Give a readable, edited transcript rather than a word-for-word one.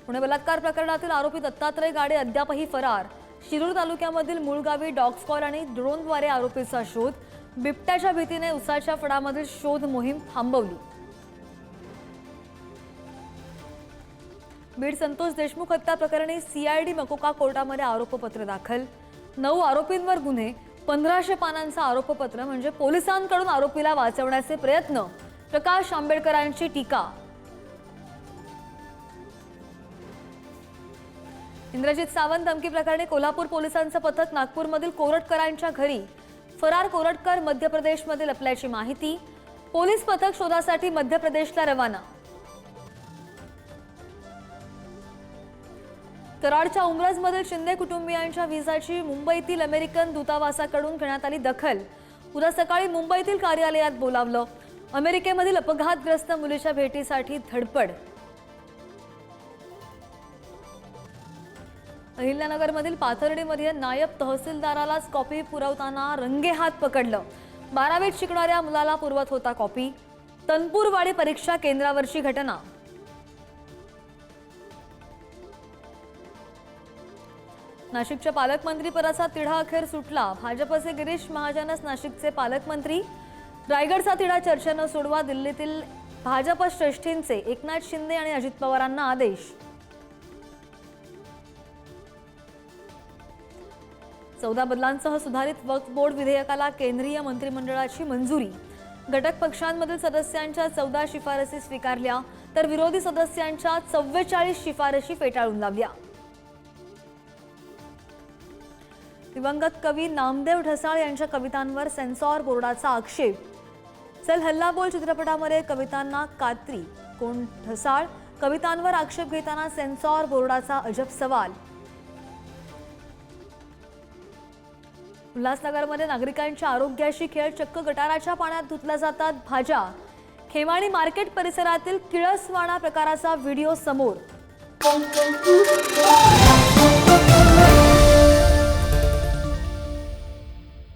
पुणे बलात्कार प्रकरणातील आरोपी दत्तात्रय गाडे अद्यापही फरार। शिरूर तालुक्यामधील मूळगावी डॉग स्क्वॉड आणि ड्रोनद्वारे आरोपीचा शोध। बिबट्याच्या भीतीने उसाच्या फडामधील शोध मोहीम थांबवली। बीड संतोष देशमुख हत्या प्रकरणी सीआयडी मकोका कोर्टामध्ये आरोपपत्र दाखल। 9 आरोपींवर गुन्हे, 1500 पानांचा आरोपपत्र म्हणजे पोलिसांकडून आरोपीला वाचवण्याचे प्रयत्न। प्रकाश आंबेडकरांची टीका। इंद्रजित सावंत धमकी प्रकरणी कोल्हापूर पोलिसांचं पथक नागपूरमधील कोरटकरांच्या घरी। फरार कोरटकर मध्य प्रदेशमध्ये लपल्याची माहिती। पोलीस पथक शोधासाठी मध्य प्रदेशला रवाना। कराडच्या उमरजमधील शिंदे कुटुंबियांच्या व्हिसाची मुंबईतील अमेरिकन दूतावासाकडून घेण्यात आली दखल। उद्या सकाळी मुंबईतील कार्यालयात बोलावलं। अमेरिकेमधील अपघातग्रस्त मुलीच्या भेटीसाठी धडपड। अहिल्यानगरमधील पाथर्डीमध्ये नायब तहसीलदारालाच कॉपी पुरवताना रंगेहात पकडलं। 12वीत शिकणाऱ्या मुलाला पुरवत होता कॉपी। तनपूरवाडी परीक्षा केंद्रावरची घटना। नाशिकच्या पालकमंत्री पदाचा तिढा अखेर सुटला। भाजपचे गिरीश महाजनच नाशिकचे पालकमंत्री। रायगडचा तिढा चर्चेनं सोडवा। दिल्लीतील भाजप श्रेष्ठींचे एकनाथ शिंदे आणि अजित पवारांना आदेश। 14 बदलांसह सुधारित वक्फ बोर्ड विधेयकाला केंद्रीय मंत्रिमंडळाची मंजुरी। घटक पक्षांमधील सदस्यांच्या 14 शिफारसी स्वीकारल्या तर विरोधी सदस्यांच्या 44 शिफारशी फेटाळून लावल्या। दिवंगत कवी नामदेव ढसाळ यांच्या कवितांवर सेन्सॉर बोर्डाचा आक्षेप। चल हल्ला बोल चित्रपटामध्ये कवितांना कात्री, कोण ढसाळ? कवितांवर आक्षेप घेताना सेन्सॉर बोर्डाचा अजब सवाल। उल्हासनगरमध्ये नागरिकांच्या आरोग्याशी खेळ, चक्क गटाराच्या पाण्यात धुतल्या जातात भाज्या। खेमाडी मार्केट परिसरातील किळसवाणा प्रकाराचा व्हिडिओ समोर।